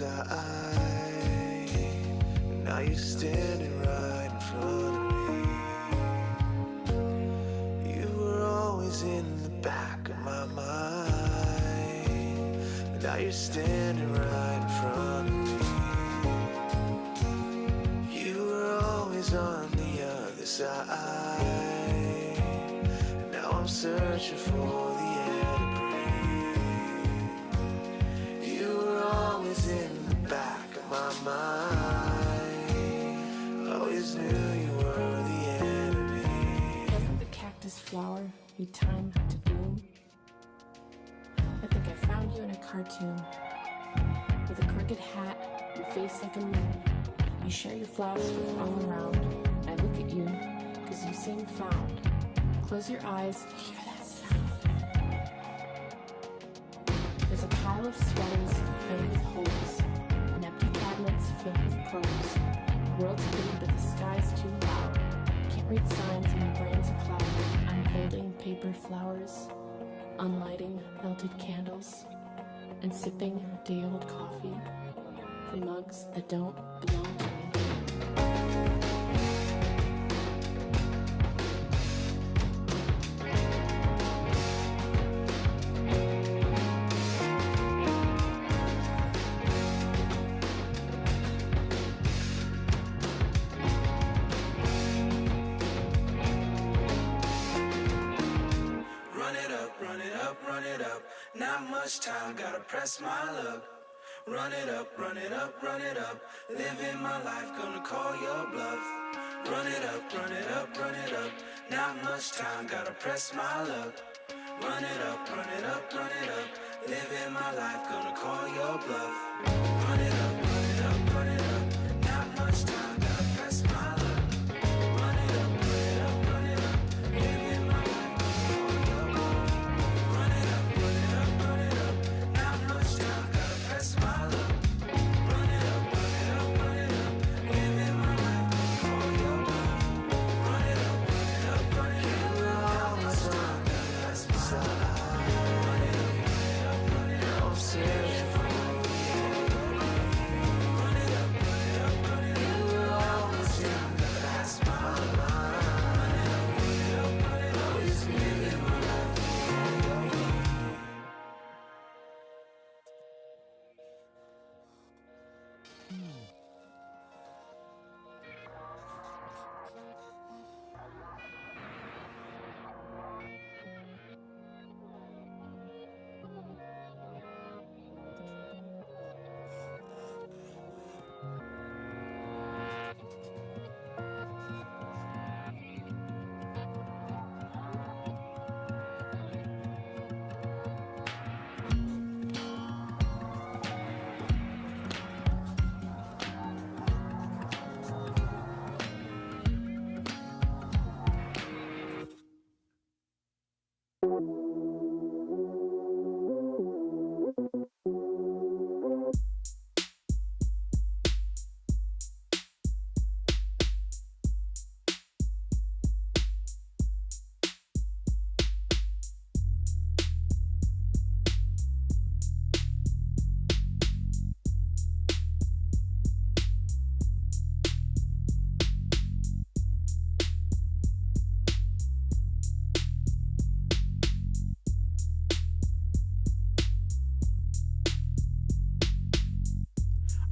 side, and now you're standing right in front of me. You were always in the back of my mind, but now you're standing right in front of me. You were always on the other side, and now I'm searching for the air to breathe. You were always in the back of my mind, always knew you were the enemy. Doesn't the cactus flower need time to bloom? I think I found you in a cartoon, with a crooked hat and face like a moon. You share your flowers with all around. I look at you, cause you seem found. Close your eyes, hear that sound. There's a pile of sweaters filled with holes, and empty cabinets filled with prose. The world's pretty, but the sky's too loud. Can't read signs and my brain's a cloud. I'm holding paper flowers, unlighting melted candles, and sipping day-old coffee from mugs that don't belong to me. Run it up, run it up, run it up. Not much time, gotta press my luck. Run it up, run it up, run it up. Living my life, gonna call your bluff. Run it up, run it up, run it up. Not much time, gotta press my luck. Run it up, run it up, run it up. Living my life, gonna call your bluff. Run it up, run it up, run it up. Not much time, gotta press my luck. Run it up, run it up, run it up. Living my life, gonna call your bluff. Run it up, run it up, run it up. Not much time, gotta press my luck. Run it up, run it up, run it up. Living my life, gonna call your bluff. Run it up, run it up, run it up. Not much time, gotta press my luck. Run it up, run it up, run it up. I'm searching for you. Run it up, run it up, run it up. You were always in the back of my mind. Run it up, run it up, run it up. Always living my life.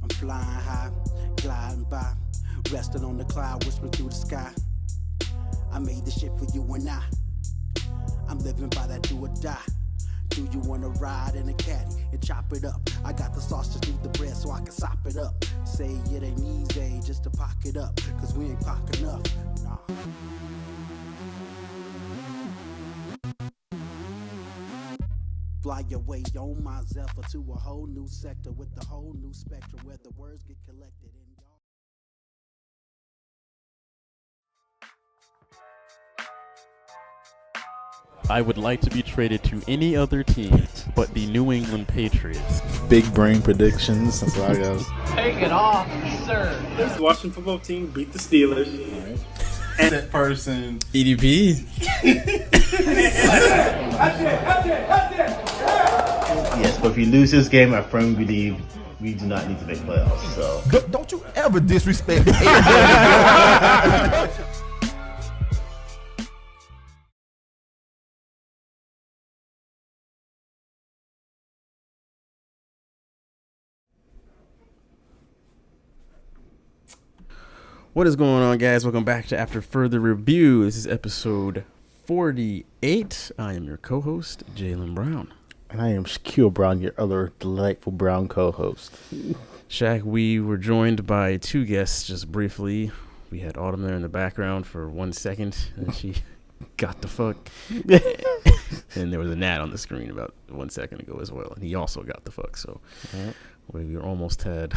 I'm flying high, gliding by, resting on the cloud, whispering through the sky. I made this shit for you and I'm living by that do or die. Do you wanna ride in a caddy and chop it up? I got the sauce, just need the bread so I can sop it up. Say it ain't easy just to pock it up, cause we ain't pock enough, nah. Fly your way on my Zephyr to a whole new sector with a whole new spectrum where the words get collected in y'all. I would like to be traded to any other team but the New England Patriots. Big brain predictions. That's what I got. Take it off, sir. The Washington football team beat the Steelers. Right. And that person. EDP. Yes, but if you lose this game, I firmly believe we do not need to make playoffs. So Don't you ever disrespect me. What is going on, guys? Welcome back to After Further Review. This is episode 48. I am your co-host, Jalen Brown. and I am Shaquille Brown, your other delightful brown co-host. Shaq, we were joined by two guests just briefly. We had Autumn there in the background for 1 second, and she got the fuck. And there was a Nat on the screen about 1 second ago as well, and he also got the fuck. So we almost had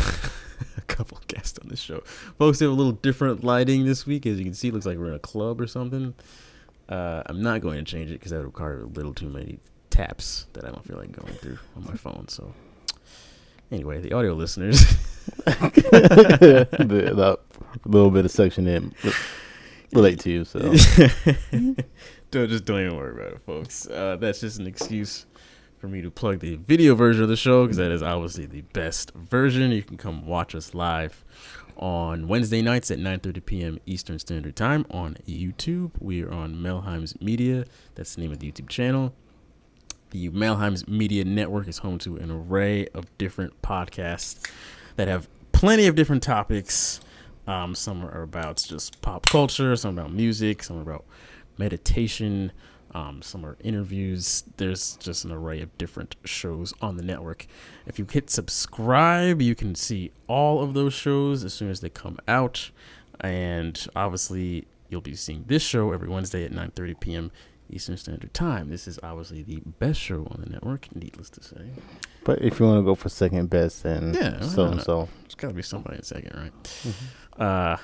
a couple guests on this show. Folks, they have a little different lighting this week. As you can see, it looks like we're in a club or something. I'm not going to change it because that would require a little too many taps that I don't feel like going through on my phone. So anyway, the audio listeners. the little bit of section in relate to you, so don't even worry about it, folks. That's just an excuse for me to plug the video version of the show, because that is obviously the best version. You can come watch us live on Wednesday nights at 9:30 p.m. Eastern Standard Time on YouTube. We are on Melheim's Media. That's the name of the YouTube channel. The Melheim's Media Network is home to an array of different podcasts that have plenty of different topics. Some are about just pop culture, some about music, some are about meditation, some are interviews. There's just an array of different shows on the network. If you hit subscribe, you can see all of those shows as soon as they come out. And obviously, you'll be seeing this show every Wednesday at 9:30 p.m. Eastern Standard Time. This is obviously the best show on the network, needless to say. But if you want to go for second best, then so there's got to be somebody in second, right? Mm-hmm.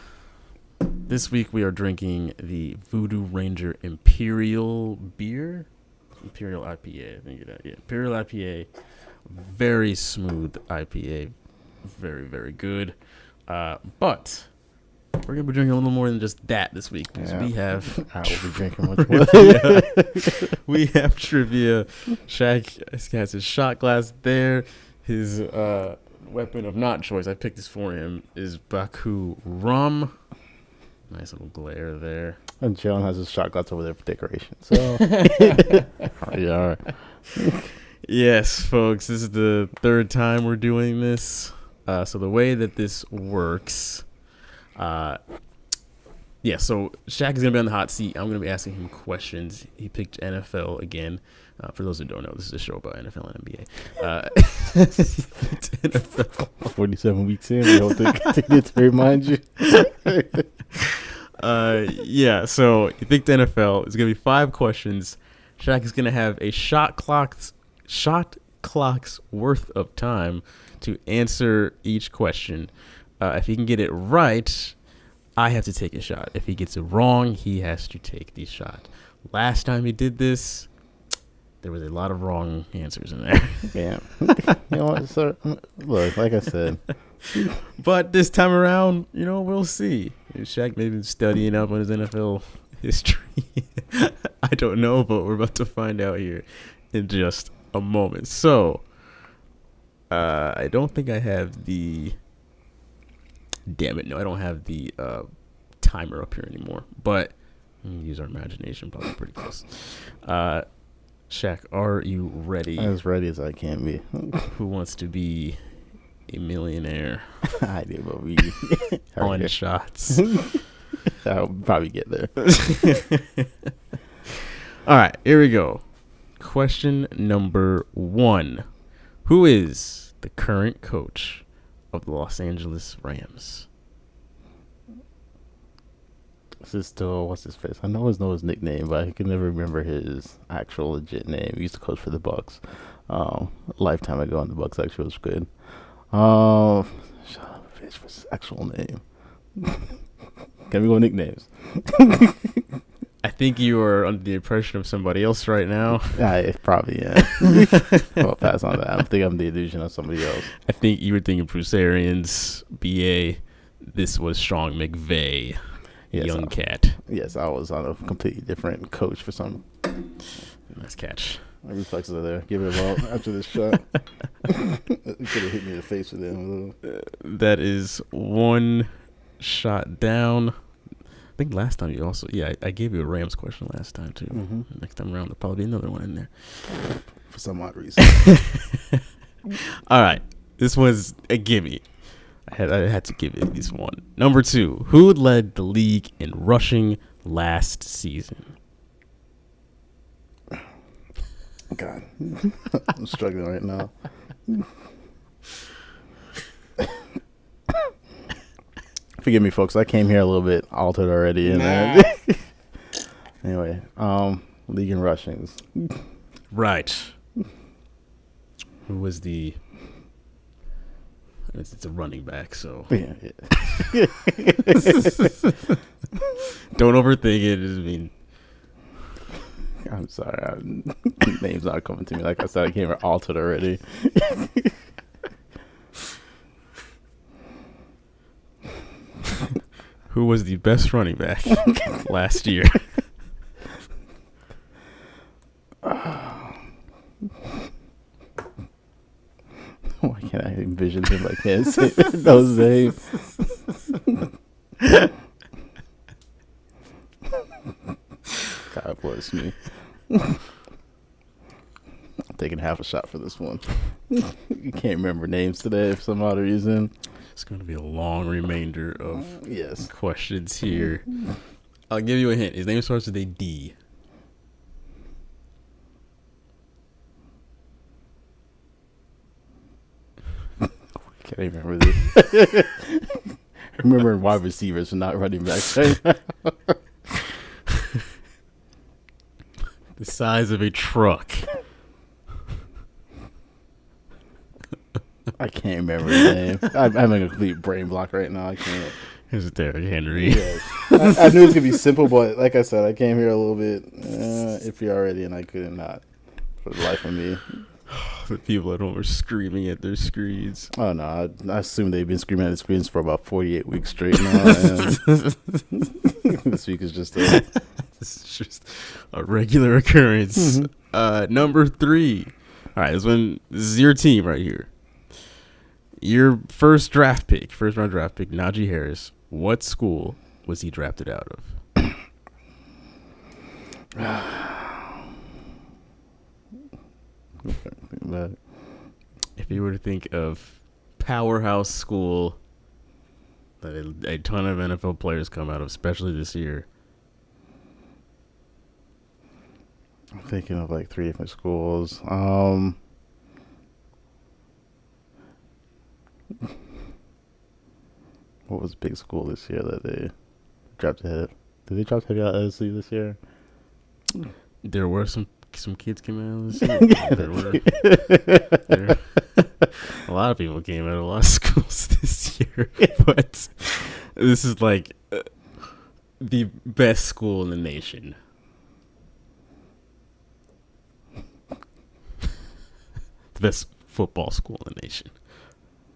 This week we are drinking the Voodoo Ranger Imperial beer, Imperial IPA. I think Imperial IPA, very smooth IPA, very, very good. But we're gonna be drinking a little more than just that this week, because we have I will be drinking much more. We have trivia. Shaq has his shot glass there. His weapon of not choice, I picked this for him, is Baku rum. Nice little glare there. And John has his shot glass over there for decoration. So yeah. Yes, folks, this is the third time we're doing this. So the way that this works, so Shaq is going to be on the hot seat. I'm going to be asking him questions. He picked NFL again. For those who don't know, this is a show about NFL and NBA. NFL. 47 weeks in, we don't continue to remind you. So he picked NFL. It's going to be 5 questions. Shaq is going to have a shot clock's worth of time to answer each question. If he can get it right, I have to take a shot. If he gets it wrong, he has to take the shot. Last time he did this, there was a lot of wrong answers in there. Yeah. You know what, sir? Look, like I said. But this time around, we'll see. Shaq may be studying up on his NFL history. I don't know, but we're about to find out here in just a moment. So, I don't think I have the... Damn it, no, I don't have the timer up here anymore. But use our imagination, probably pretty close. Shaq, are you ready? As ready as I can be. Who wants to be a millionaire? I do, but we on shots. I'll probably get there. All right, here we go. Question number 1. Who is the current coach of the Los Angeles Rams? This is still, what's his face? I always know his nickname, but I can never remember his actual legit name. He used to coach for the Bucks a lifetime ago, and the Bucks actually was good. Shut up, bitch. What's his actual name? Can we go nicknames? I think you are under the impression of somebody else right now. Probably, yeah. I'll pass on that. I think I'm the illusion of somebody else. I think you were thinking Bruce Arians, BA. This was Sean McVay. Yes, Young cat. Yes, I was on a completely different coach for some. Nice catch. My reflexes are there. Give it a ball after this shot. It could have hit me in the face with it. That is one shot down. I think last time you also, I gave you a Rams question last time too. Mm-hmm. Next time around, there'll probably be another one in there. For some odd reason. All right, this was a gimme. I had to give it at least one. Number 2, who led the league in rushing last season? God, I'm struggling right now. Forgive me, folks. I came here a little bit altered already. Anyway, league in rushings. Right. Who was the? It's a running back, so Yeah. don't overthink it. I mean, I'm sorry. Names not coming to me. Like I said, I came here altered already. who was the best running back last year? Why can't I envision him like this? Those names. God bless me. I'm taking half a shot for this one. You can't remember names today for some odd reason. It's going to be a long remainder of Yes. questions here. I'll give you a hint. His name starts with a D. Can't even remember this. Remember wide receivers and not running backs. The size of a truck. I can't remember his name. I'm having a complete brain block right now. I can't. Here's Derrick Henry. Yes. I knew it was gonna be simple, but like I said, I came here a little bit iffy already, and I could not for the life of me. The people at home are screaming at their screens. Oh no, I assume they've been screaming at the screens for about 48 weeks straight now. And this week is just a This is just a regular occurrence. Number 3. All right, this is your team right here. Your first round draft pick, Najee Harris. What school was he drafted out of? If you were to think of powerhouse school that a ton of NFL players come out of, especially this year. I'm thinking of like 3 different schools. What was big school this year that they dropped ahead? Did they drop heavy out of LSU this year? There were some kids came out of this year. A lot of people came out of a lot of schools this year, but this is like the best school in the nation. The best football school in the nation.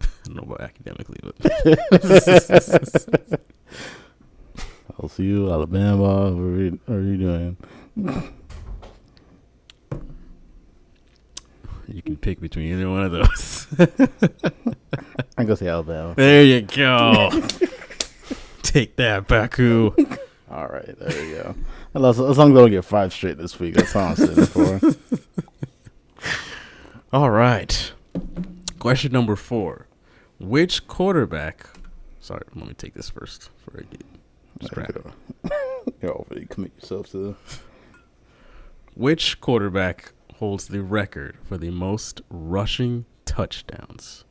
I don't know about academically, but LSU, Alabama, what are you doing? you can pick between either one of those. I'm going to say Alabama. There you go. Take that, Baku. All right, there you go. As long as I don't get 5 straight this week, that's all I'm sitting for. All right. Question number 4. Which quarterback... Sorry, let me take this first before I get distracted. You're overly commit yourself to... Which quarterback holds the record for the most rushing touchdowns?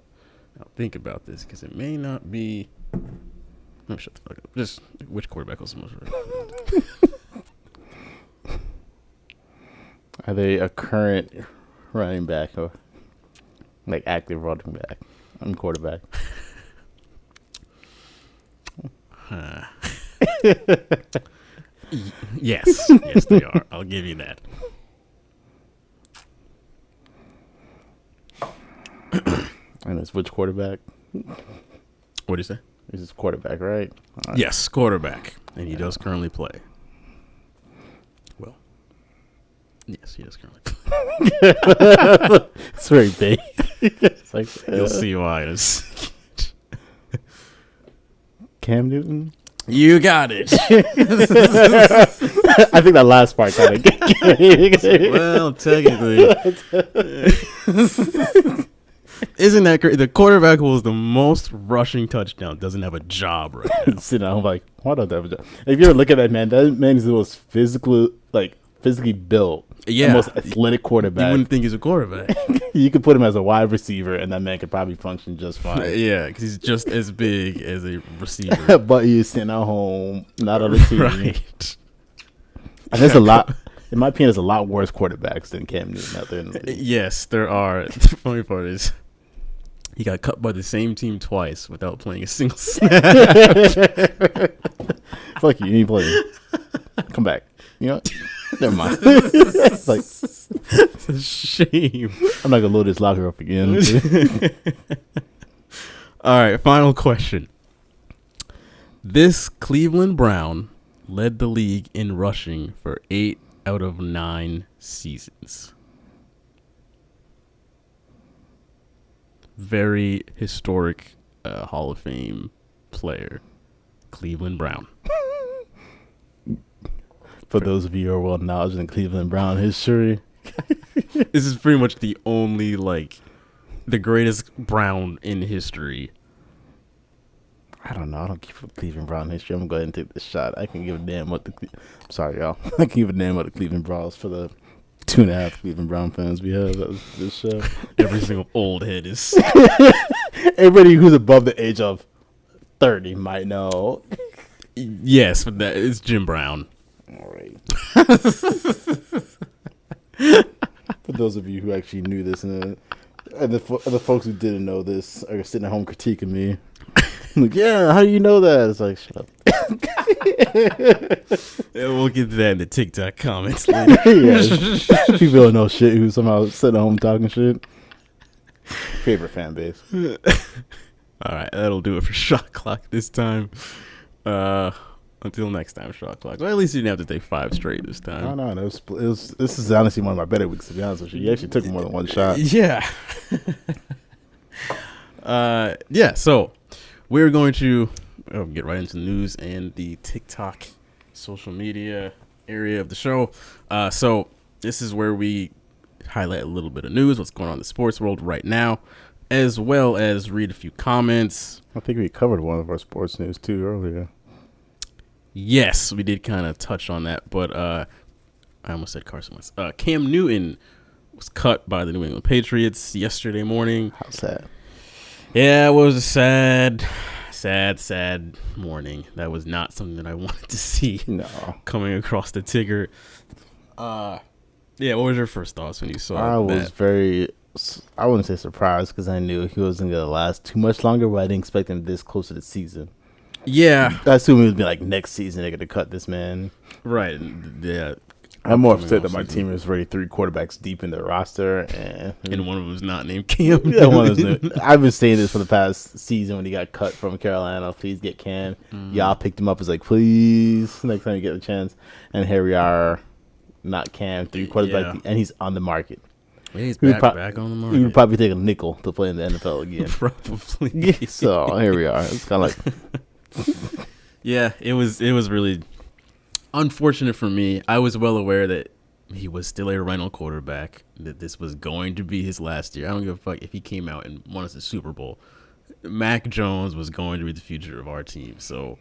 Now, think about this, because it may not be... Let me shut the fuck up. Just which quarterback holds the most rushing? Are they a current running back or like active running back? I'm quarterback. Yes, they are. I'll give you that. And it's which quarterback? What do you say? This is quarterback, right? All right. Yes, quarterback. And he does currently play. Well, yes, he does currently play. It's very big. It's like You'll see why. It's Cam Newton. You got it. I think that last part kind of. Well, technically, isn't that great? The quarterback who was the most rushing touchdown doesn't have a job right now. Sitting down, I'm like, why don't I have a job? If you ever look at that man is the most physically built, Yeah. the most athletic You quarterback. wouldn't think he's a quarterback. You could put him as a wide receiver, and that man could probably function just fine. Yeah, because he's just as big as a receiver. But he's sitting at home, not on the team. Right. And there's a lot. In my opinion, there's a lot worse quarterbacks than Cam Newton out there in the league. Yes, there are. The funny part is he got cut by the same team twice without playing a single snap. Fuck you, you ain't playing. Come back. You know what? Never mind. It's like, It's a shame. I'm not gonna load this locker up again. All right, final question. This Cleveland Brown led the league in rushing for 8 out of 9 seasons. Very historic Hall of Fame player, Cleveland Brown. For those of you who are well knowledge in Cleveland Brown history, This is pretty much the only, the greatest Brown in history. I don't know. I don't keep up Cleveland Brown history. I'm gonna go ahead and take this shot. I can give a damn what I'm sorry, y'all. I can give a damn what the Cleveland Browns for the 2.5 Cleveland Brown fans we have at this show. Every single old head is. Everybody who's above the age of 30 might know. Yes, but that is Jim Brown. All right. For those of you who actually knew this, and the folks who didn't know this are sitting at home critiquing me. I'm like, yeah, how do you know that? It's like, shut up. Yeah, we'll get to that in the TikTok comments later. Yeah, people don't know shit who somehow sitting at home talking shit. Favorite fan base. All right, that'll do it for Shot Clock this time. Until next time, Shot Clock. Well, at least you didn't have to take 5 straight this time. No, it was. This is honestly one of my better weeks, to be honest with you. You actually took more than one shot. Yeah. Yeah, so we're going to get right into the news and the TikTok social media area of the show. So this is where we highlight a little bit of news, what's going on in the sports world right now, as well as read a few comments. I think we covered one of our sports news too earlier. Yes, we did kind of touch on that, but I almost said Carson Wentz. Cam Newton was cut by the New England Patriots yesterday morning. How's that? Yeah, it was a sad morning. That was not something that I wanted to see coming across the ticker. Yeah, what was your first thoughts when you saw that? I was I wouldn't say surprised because I knew he wasn't going to last too much longer, but I didn't expect him this close to the season. Yeah. I assume it would be like next season they're going to cut this man. Right. Yeah. I'm more upset that my team is already 3 quarterbacks deep in their roster, and one of them is not named Cam. Yeah, one of them. I've been saying this for the past season when he got cut from Carolina. Please get Cam. Y'all picked him up. It's like, please, next time you get a chance. And here we are, not Cam, 3 quarterbacks, and he's on the market. Yeah, he's back on the market. He would probably take a nickel to play in the NFL again. Probably. So here we are. It's kind of like, yeah, it was really unfortunate for me. I was well aware that he was still a rental quarterback, that this was going to be his last year. I don't give a fuck if he came out and won us a Super Bowl. Mac Jones was going to be the future of our team. So,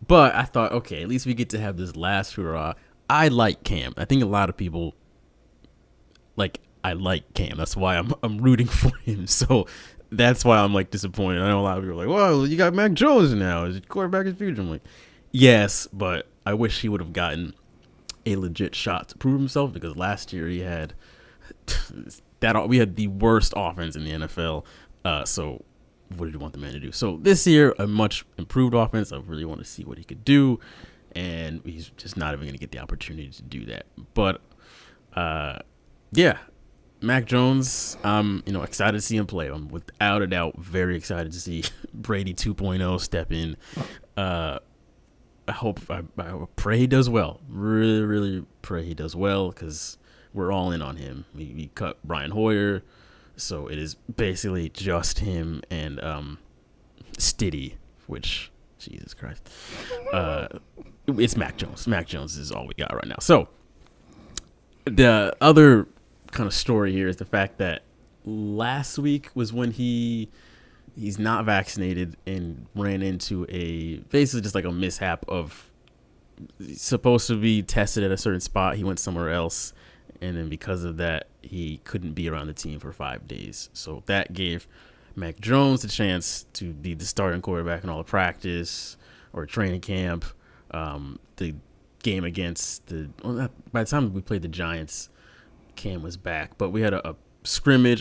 but I thought, okay, at least we get to have this last hurrah. I like Cam. I think a lot of people I like Cam. That's why I'm rooting for him. So that's why I'm disappointed. I know a lot of people are like, well, you got Mac Jones now. Is it quarterback is future? I'm like, yes, but I wish he would have gotten a legit shot to prove himself, because last year he had we had the worst offense in the NFL. So what did you want the man to do? So this year, a much improved offense. I really want to see what he could do, and he's just not even going to get the opportunity to do that. But yeah, Mac Jones, I'm excited to see him play. I'm without a doubt very excited to see Brady 2.0 step in. I pray he does well. Really, really pray he does well, because we're all in on him. We cut Brian Hoyer, so it is basically just him and Stiddy, which, Jesus Christ, it's Mac Jones. Mac Jones is all we got right now. So the other kind of story here is the fact that last week was when he's not vaccinated and ran into basically just like a mishap of supposed to be tested at a certain spot. He went somewhere else, and then because of that, he couldn't be around the team for 5 days. So that gave Mac Jones the chance to be the starting quarterback in all the practice or training camp. The game against by the time we played the Giants, Cam was back, but we had a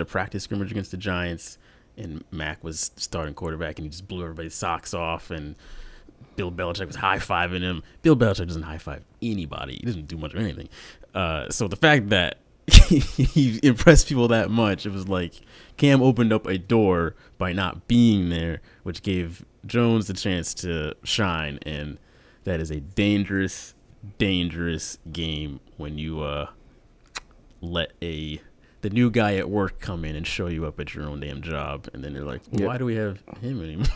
practice scrimmage against the Giants, and Mac was starting quarterback, and he just blew everybody's socks off, and Bill Belichick was high-fiving him. Bill Belichick doesn't high-five anybody. He doesn't do much of anything. So the fact that he impressed people that much, it was like Cam opened up a door by not being there, which gave Jones the chance to shine, and that is a dangerous, dangerous game when you let the new guy at work come in and show you up at your own damn job, and then they're like, why do we have him anymore?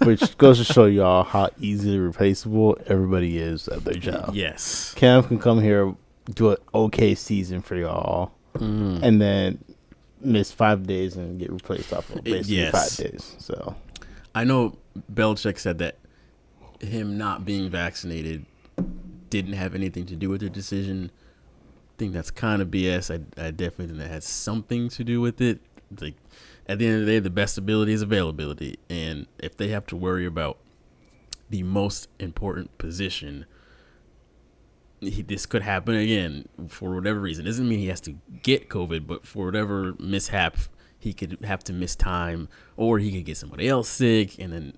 Which goes to show y'all how easily replaceable everybody is at their job. Yes. Cam can come here, do an okay season for y'all, and then miss 5 days and get replaced off of basically 5 days. So I know Belichick said that him not being vaccinated didn't have anything to do with their decision. I think that's kind of BS. I definitely think that has something to do with it. Like, at the end of the day, the best ability is availability, and if they have to worry about the most important position, this could happen again for whatever reason. It doesn't mean he has to get COVID, but for whatever mishap, he could have to miss time, or he could get somebody else sick, and then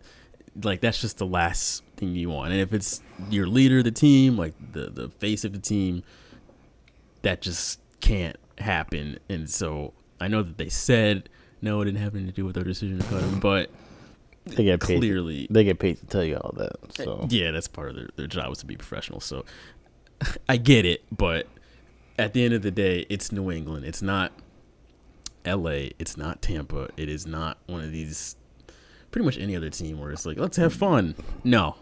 like that's just the last thing you want. And if it's your leader of the team, like the face of the team, that just can't happen. And so I know that they said no, it didn't have anything to do with their decision to cut him, but they get paid. Clearly, they get paid to tell you all that. So yeah, that's part of their job, is to be professional. So I get it, but at the end of the day, it's New England. It's not LA. It's not Tampa. It is not one of these, pretty much any other team where it's like, let's have fun. No,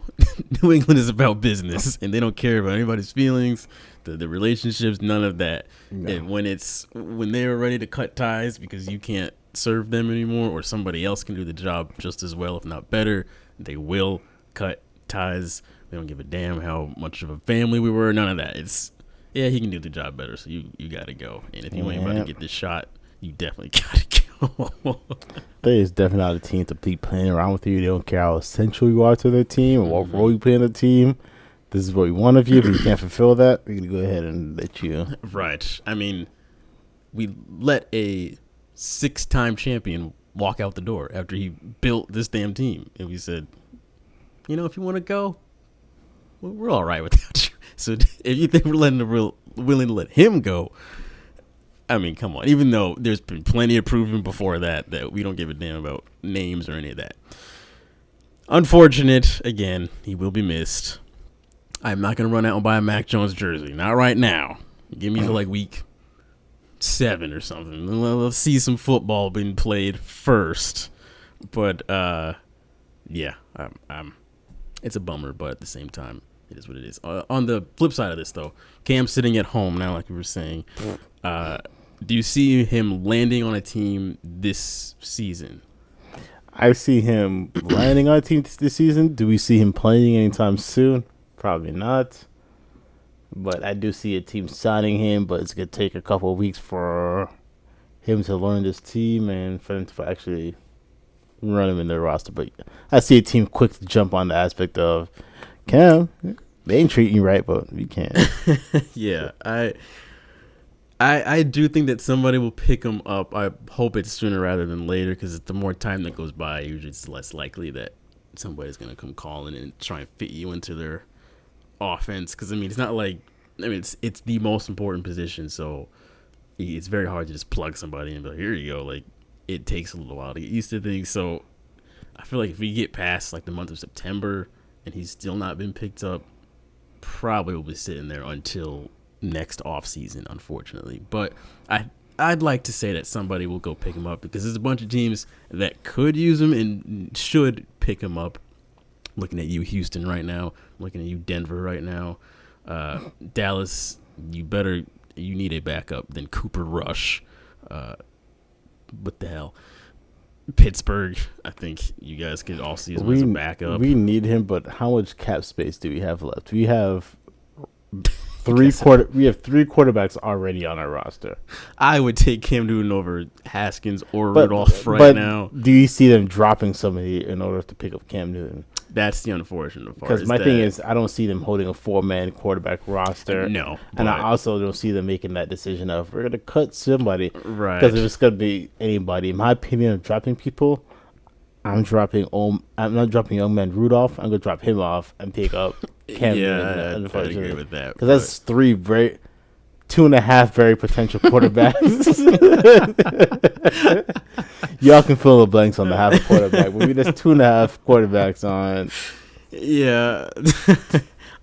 New England is about business, and they don't care about anybody's feelings, the relationships, none of that. No. And when they're ready to cut ties because you can't serve them anymore, or somebody else can do the job just as well, if not better, they will cut ties. They don't give a damn how much of a family we were. None of that. It's, yeah, he can do the job better, so you got to go. And if you ain't about to get this shot, you definitely got to go. They is definitely not a team to be playing around with you. They don't care how essential you are to their team or what role you play in the team. This is what we want of you. If you can't fulfill that, we're going to go ahead and let you. Right. I mean, we let a 6-time champion walk out the door after he built this damn team. And we said, if you want to go, we're all right without you. So if you think we're willing to let him go, I mean, come on. Even though there's been plenty of proving before that we don't give a damn about names or any of that. Unfortunate. Again, he will be missed. I'm not going to run out and buy a Mac Jones jersey. Not right now. Give me to like week 7 or something. Let's see some football being played first. But, yeah, it's a bummer, but at the same time, it is what it is. On the flip side of this, though, Cam's sitting at home now, like we were saying. Do you see him landing on a team this season? I see him landing on a team this season. Do we see him playing anytime soon? Probably not. But I do see a team signing him, but it's going to take a couple of weeks for him to learn this team and for them to actually run him in their roster. But I see a team quick to jump on the aspect of, Cam, they ain't treating you right, but we can't. Yeah, I do think that somebody will pick him up. I hope it's sooner rather than later, because the more time that goes by, usually it's less likely that somebody's going to come calling and try and fit you into their offense. Because, I mean, it's not like, it's the most important position, so it's very hard to just plug somebody and be like, here you go. Like, it takes a little while to get used to things. So I feel like if we get past like the month of September and he's still not been picked up, probably will be sitting there until next offseason, unfortunately. But I'd like to say that somebody will go pick him up because there's a bunch of teams that could use him and should pick him up. Looking at you, Houston, right now. Looking at you, Denver, right now. Dallas, you need a backup than Cooper Rush. What the hell? Pittsburgh, I think you guys could all see him as a backup. We need him, but how much cap space do we have left? We have three quarterbacks already on our roster. I would take Cam Newton over Haskins or Rudolph now. Do you see them dropping somebody in order to pick up Cam Newton? That's the unfortunate part. Because my thing is, I don't see them holding a 4-man quarterback roster. No. And I also don't see them making that decision of, we're going to cut somebody. Right. Because if it's going to be anybody, in my opinion of dropping people, I'm not dropping young man Rudolph. I'm going to drop him off and pick up Cam Newton. I agree with that. Because that's 2.5 very potential quarterbacks. Y'all can fill the blanks on the half quarterback. But there's 2.5 quarterbacks on. Yeah.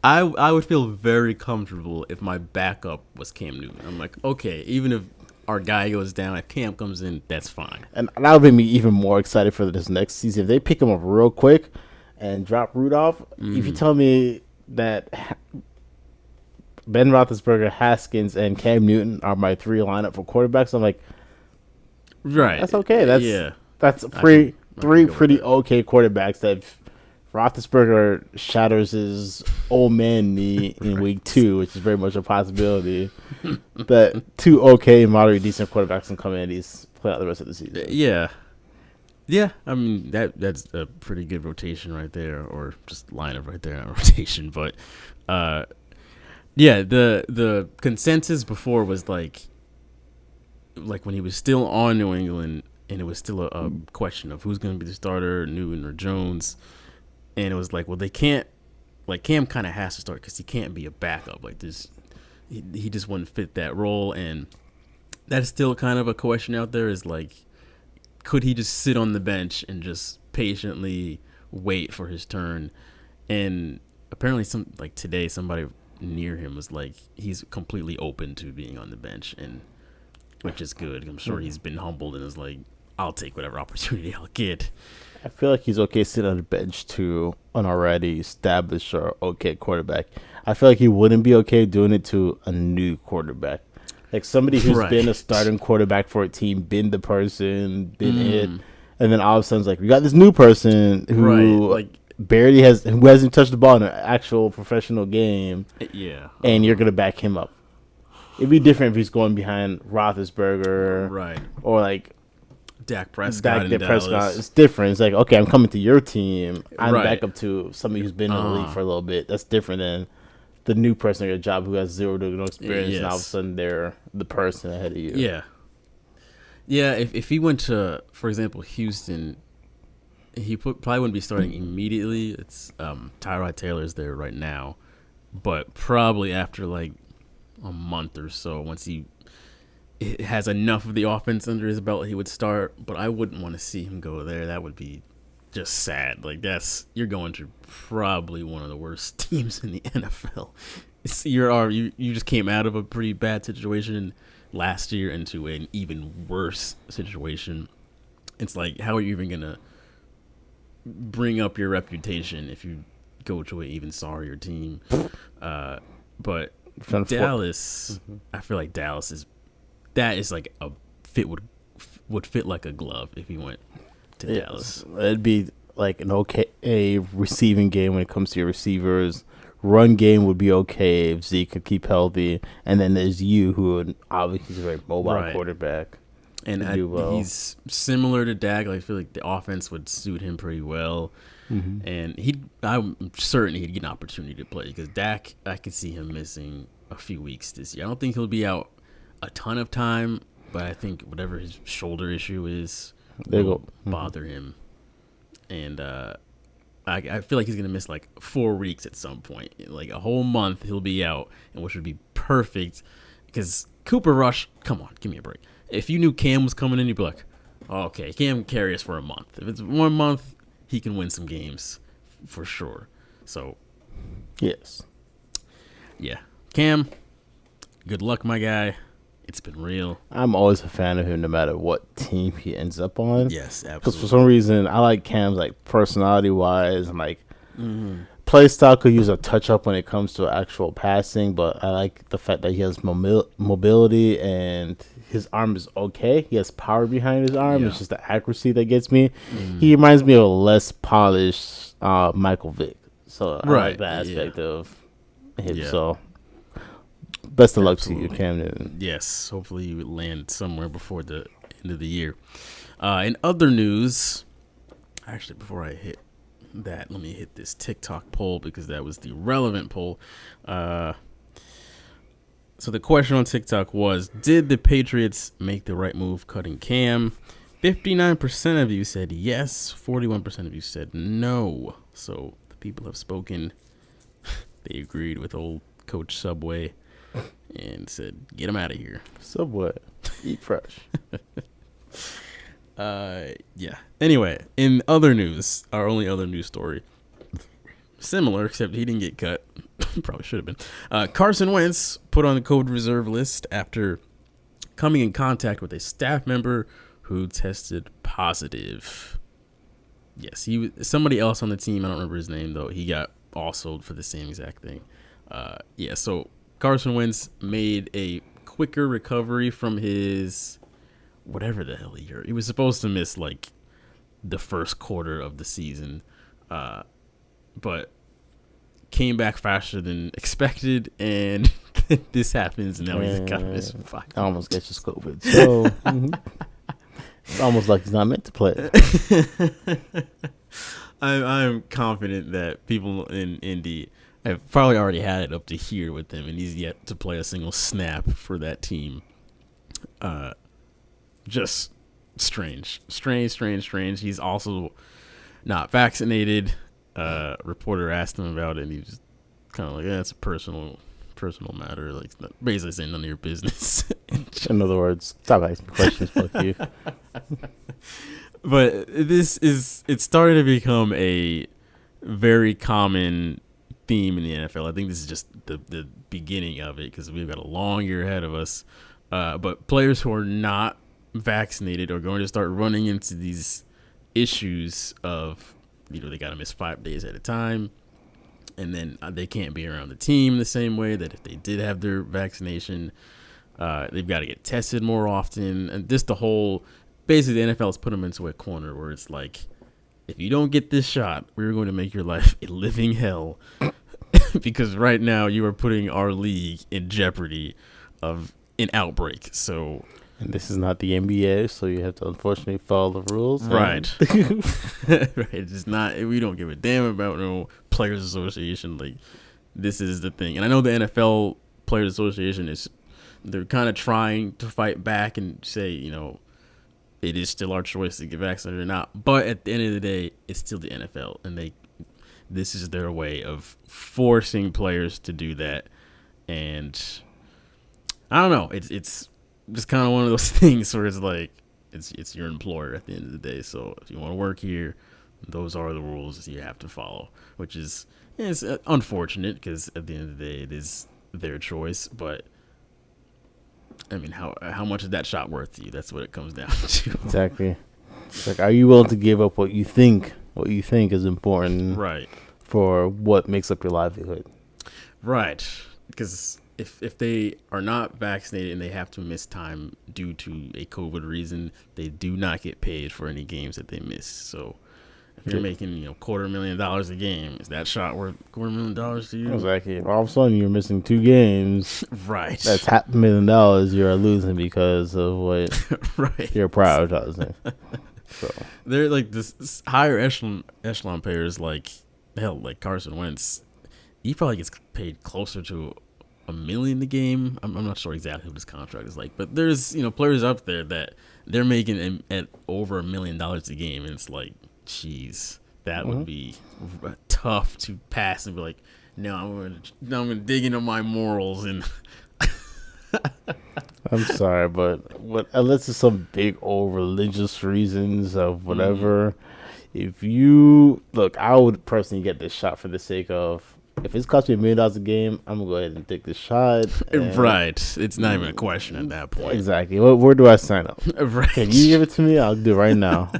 I would feel very comfortable if my backup was Cam Newton. I'm like, okay, even if our guy goes down, if Cam comes in, that's fine. And that would make me even more excited for this next season. If they pick him up real quick and drop Rudolph, if you tell me that Ben Roethlisberger, Haskins, and Cam Newton are my 3 lineup for quarterbacks, I'm like, right, that's okay. That's three pretty okay quarterbacks that Roethlisberger shatters his old man knee in week 2, which is very much a possibility. That 2 okay, moderately decent quarterbacks can come in and play out the rest of the season. Yeah. I mean that's a pretty good rotation right there, or just lineup right there, not rotation. But yeah, the consensus before was like when he was still on New England, and it was still a question of who's going to be the starter, Newton or Jones. And it was like, well, they can't, like, Cam kind of has to start because he can't be a backup. Like, this, he just wouldn't fit that role. And that's still kind of a question out there is, like, could he just sit on the bench and just patiently wait for his turn? And apparently, today, somebody near him was like, he's completely open to being on the bench, and which is good. I'm sure he's been humbled and is like, I'll take whatever opportunity I'll get. I feel like he's okay sitting on the bench to an already established or okay quarterback. I feel like he wouldn't be okay doing it to a new quarterback. Like somebody who's been a starting quarterback for a team, been the person, been it, and then all of a sudden it's like, we got this new person who who hasn't touched the ball in an actual professional game. Yeah. And you're going to back him up. It'd be different if he's going behind Roethlisberger. Right. Or like Dak Prescott in Dallas. It's different. It's like, okay, I'm coming to your team. I'm back up to somebody who's been in the league for a little bit. That's different than the new person at your job who has zero to no experience, and all of a sudden they're the person ahead of you. Yeah. Yeah, if he went to, for example, Houston, he probably wouldn't be starting immediately. It's Tyrod Taylor's there right now. But probably after like a month or so, once he has enough of the offense under his belt, he would start. But I wouldn't want to see him go there. That would be just sad. Like you're going to probably one of the worst teams in the NFL. You just came out of a pretty bad situation last year into an even worse situation. It's like, how are you even gonna bring up your reputation if you go to an even sorrier team? But Dallas, I feel like Dallas is like a fit would fit like a glove if he went to Dallas. It'd be like a receiving game when it comes to your receivers. Run game would be okay if Zeke could keep healthy, and then there's you, who would obviously is a very mobile quarterback. And he's similar to Dak. Like, I feel like the offense would suit him pretty well. Mm-hmm. And I'm certain he'd get an opportunity to play, because Dak, I could see him missing a few weeks this year. I don't think he'll be out a ton of time, but I think whatever his shoulder issue is will bother him. And I feel like he's going to miss like 4 weeks at some point. Like a whole month he'll be out, and which would be perfect, because Cooper Rush, come on, give me a break. If you knew Cam was coming in, you'd be like, oh, okay, Cam can carry us for a month. If it's 1 month, he can win some games for sure. So, yes. Yeah. Cam, good luck, my guy. It's been real. I'm always a fan of him, no matter what team he ends up on. Yes, Because absolutely. for some reason, I like Cam's like personality wise and like play style could use a touch up when it comes to actual passing. But I like the fact that he has mobility and his arm is okay. He has power behind his arm. Yeah. It's just the accuracy that gets me. He reminds me of a less polished Michael Vick. So I Right, like that aspect of him. Yeah. So best of luck to you, Absolutely. Cam Newton. Yes, hopefully you land somewhere before the end of the year. In other news, actually, before I hit that, let me hit this TikTok poll because that was the relevant poll. So the question on TikTok was, did the Patriots make the right move cutting Cam? 59% of you said yes, 41% of you said no. So the people have spoken. They agreed with old Coach Subway and said, get him out of here. Subway, eat fresh. Yeah. Anyway, in other news, our only other news story, similar, except he didn't get cut. Probably should have been. Carson Wentz put on the COVID reserve list after coming in contact with a staff member who tested positive. Yes, somebody else on the team. I don't remember his name though. He got also for the same exact thing. Yeah. So Carson Wentz made a quicker recovery from his whatever the hell he hurt. He was supposed to miss like the first quarter of the season, but came back faster than expected, and this happens. And now he's got to miss 5. I almost catches COVID. So it's almost like he's not meant to play. I'm confident that people in Indy have probably already had it up to here with him, and he's yet to play a single snap for that team. Just strange. He's also not vaccinated. Reporter asked him about it, and he was kind of like, "Yeah, it's a personal matter. Like, basically saying none of your business." In other words, stop asking questions. Fuck you. But it's starting to become a very common theme in the NFL. I think this is just the beginning of it because we've got a long year ahead of us. But players who are not vaccinated are going to start running into these issues of, they got to miss 5 days at a time, and then they can't be around the team the same way that if they did have their vaccination. They've got to get tested more often, and just basically the NFL has put them into a corner where it's like, if you don't get this shot, we're going to make your life a living hell because right now you are putting our league in jeopardy of an outbreak. So, and this is not the NBA, so you have to unfortunately follow the rules. Right. Right. It's not, we don't give a damn about no Players Association. Like, this is the thing. And I know the NFL Players Association they're kind of trying to fight back and say, it is still our choice to get vaccinated or not. But at the end of the day, it's still the NFL, and this is their way of forcing players to do that. And I don't know. It's just kind of one of those things where it's like it's your employer at the end of the day. So if you want to work here, those are the rules you have to follow, which is it's unfortunate because at the end of the day, it is their choice. But I mean, how much is that shot worth to you? That's what it comes down to. Exactly. It's like, are you willing to give up what you think is important, Right. for what makes up your livelihood? Right. Because if they are not vaccinated and they have to miss time due to a COVID reason, they do not get paid for any games that they miss. So if you're making $250,000 a game, is that shot worth $250,000 to you? Exactly. All of a sudden, you're missing 2 games. Right. That's $500,000 you're losing because of what right. you're prioritizing. So They're like this higher echelon players, like Carson Wentz. He probably gets paid closer to $1 million a game. I'm not sure exactly what his contract is like, but there's players up there that they're making at over $1 million a game, and it's like, jeez, that would be tough to pass and be like, no, I'm gonna dig into my morals and. I'm sorry, but unless it's some big old religious reasons of whatever, if you look, I would personally get this shot for the sake of if it's cost me $1 million a game, I'm gonna go ahead and take the shot. and- Right. It's not even a question at that point. Exactly. Where do I sign up? Right. Can you give it to me? I'll do it right now.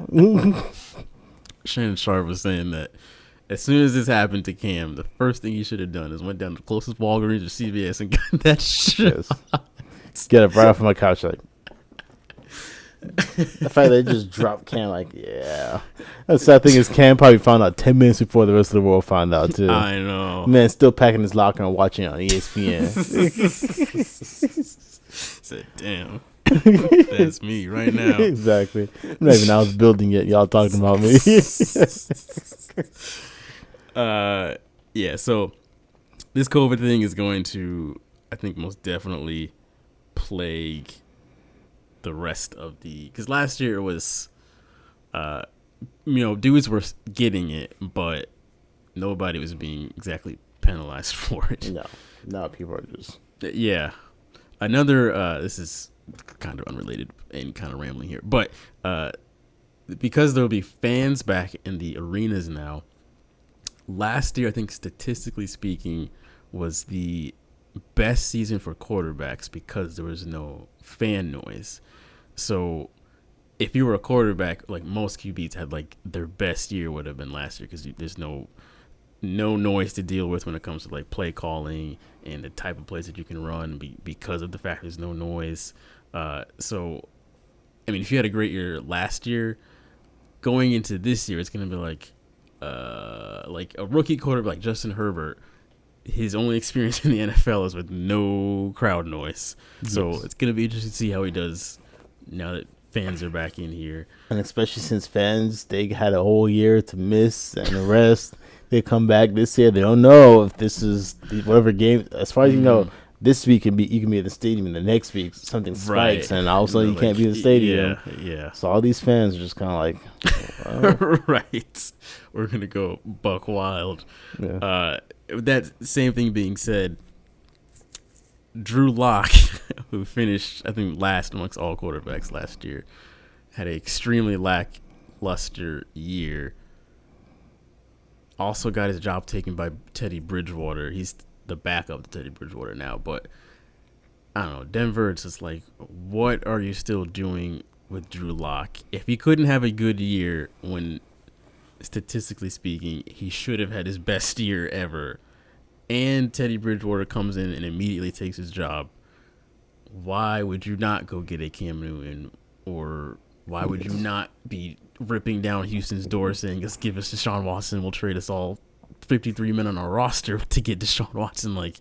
Shannon Sharp was saying that as soon as this happened to Cam, the first thing he should have done is went down to the closest Walgreens or CVS and got that shit. Yes. Get up right off my couch, like. The fact they just dropped Cam, like, yeah. The sad thing is, Cam probably found out 10 minutes before the rest of the world found out, too. I know. Man, still packing his locker and watching it on ESPN. Said, damn. That's me right now. Exactly. I'm not even out of the building yet. Y'all talking about me. Yeah, so this COVID thing is going to, I think, most definitely plague the rest of the, because last year it was dudes were getting it, but nobody was being exactly penalized for it. No, people are just Another this is kind of unrelated and kind of rambling here, but because there'll be fans back in the arenas now, last year I think statistically speaking was the best season for quarterbacks because there was no fan noise. So if you were a quarterback, like most QBs had, like their best year would have been last year because there's no noise to deal with when it comes to like play calling and the type of plays that you can run because of the fact there's no noise. So, I mean, if you had a great year last year, going into this year, it's going to be like a rookie quarterback like Justin Herbert. His only experience in the NFL is with no crowd noise. So it's going to be interesting to see how he does now that fans are back in here. And especially since fans, they had a whole year to miss and rest. They come back this year. They don't know if this is whatever game. As far as you know, this week you can be at the stadium, and the next week something spikes, and all of a sudden you can't be in the stadium. Yeah. So all these fans are just kind of like, wow. Right. We're gonna go buck wild. Yeah. That same thing being said, Drew Lock, who finished I think last amongst all quarterbacks last year, had an extremely lackluster year. Also got his job taken by Teddy Bridgewater. He's the backup to Teddy Bridgewater now, but I don't know. Denver, it's just like, what are you still doing with Drew Lock? If he couldn't have a good year when, statistically speaking, he should have had his best year ever, and Teddy Bridgewater comes in and immediately takes his job, why would you not go get a Cam Newton? Or why would you not be ripping down Houston's door saying, let's give us Deshaun Watson, we'll trade us all 53 men on our roster to get Deshaun Watson? Like,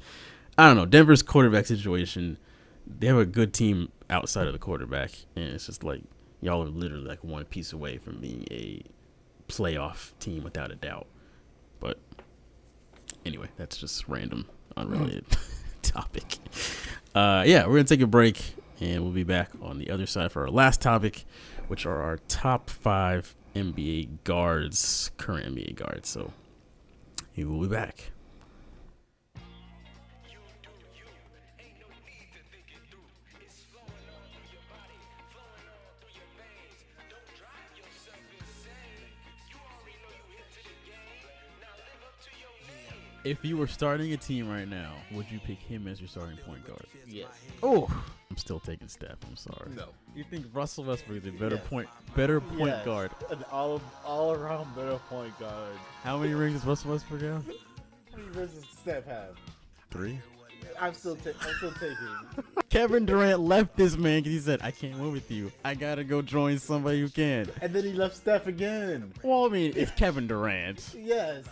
I don't know. Denver's quarterback situation, they have a good team outside of the quarterback, and it's just like, y'all are literally like one piece away from being a playoff team without a doubt. But anyway, that's just random, unrelated topic. We're going to take a break, and we'll be back on the other side for our last topic, which are our top 5 NBA guards, current NBA guards. So we will be back. If you were starting a team right now, would you pick him as your starting point guard? Yes. Oh, I'm still taking Steph. I'm sorry. No. You think Russell Westbrook is a better Yes. point Yes. guard? An all around better point guard. How many rings does Russell Westbrook have? How many rings does Steph have? 3. I'm still taking. Kevin Durant left this man because he said, I can't win with you. I got to go join somebody who can. And then he left Steph again. Well, I mean, it's Kevin Durant. Yes.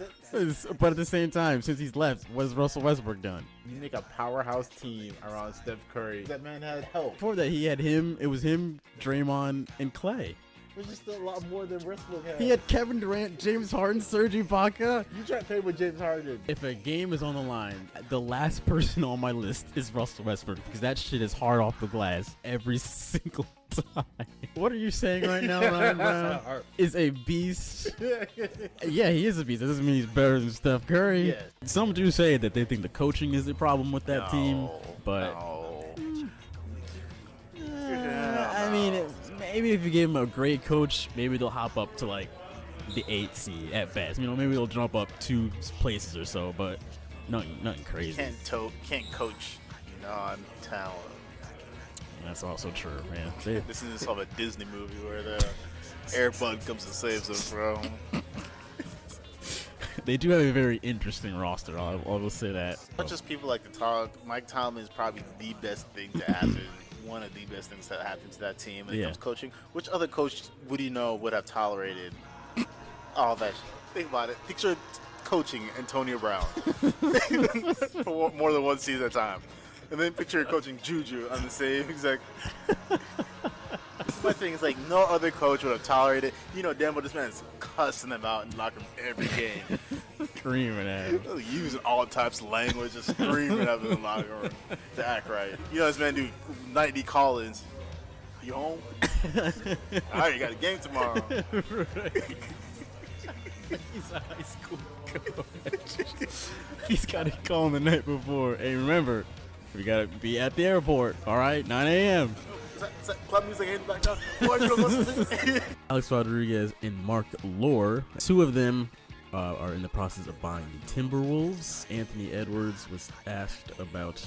But at the same time, since he's left, what has Russell Westbrook done? You make a powerhouse team around Steph Curry. That man had help. Before that, he had him. It was him, Draymond, and Clay. It was just a lot more than Westbrook had. He had Kevin Durant, James Harden, Serge Ibaka. You try to play with James Harden. If a game is on the line, the last person on my list is Russell Westbrook because that shit is hard off the glass every single time. What are you saying right now, Ryan Brown? Is a beast. Yeah, he is a beast. That doesn't mean he's better than Steph Curry. Yes. Some do say that they think the coaching is the problem with that team, but I mean, maybe if you give him a great coach, maybe they'll hop up to like the 8th seed at best. You know, maybe they'll jump up 2 places or so. But nothing crazy. Can't coach non-talent. That's also true, man. This is of a Disney movie where the Airbud comes and saves them, bro. They do have a very interesting roster. I will say that. Not just people like to talk. Mike Tomlin is probably the best thing to happen. One of the best things that happened to that team when it comes to coaching. Which other coach would would have tolerated all that shit? Think about it. Picture coaching Antonio Brown for more than one season at a time. And then picture coaching Juju on the same exact. My thing is like no other coach would have tolerated. You know, damn well this man's cussing them out in the locker room every game, screaming at him, using all types of language, just screaming at him in the locker room to act right. You know, this man do nightly call-ins. You home? All right, you got a game tomorrow. He's a high school coach. He's got to call him the night before. Hey, remember, we got to be at the airport. All right, 9 a.m. Is that club music in the background? What are you listening to? Alex Rodriguez and Mark Lore, two of them are in the process of buying the Timberwolves. Anthony Edwards was asked about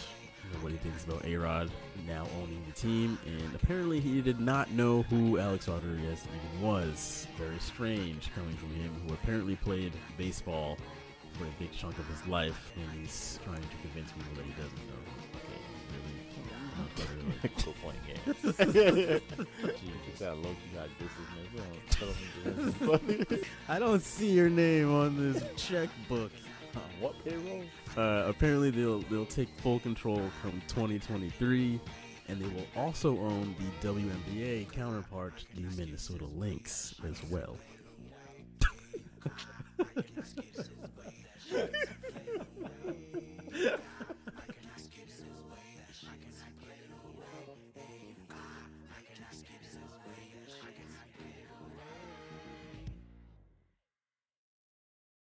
what he thinks about A-Rod now owning the team, and apparently he did not know who Alex Rodriguez even was. Very strange coming from him, who apparently played baseball for a big chunk of his life, and he's trying to convince people that he doesn't know. Cool point game. I don't see your name on this checkbook. What payroll? Apparently they'll take full control from 2023, and they will also own the WNBA counterpart, the Minnesota Lynx, as well.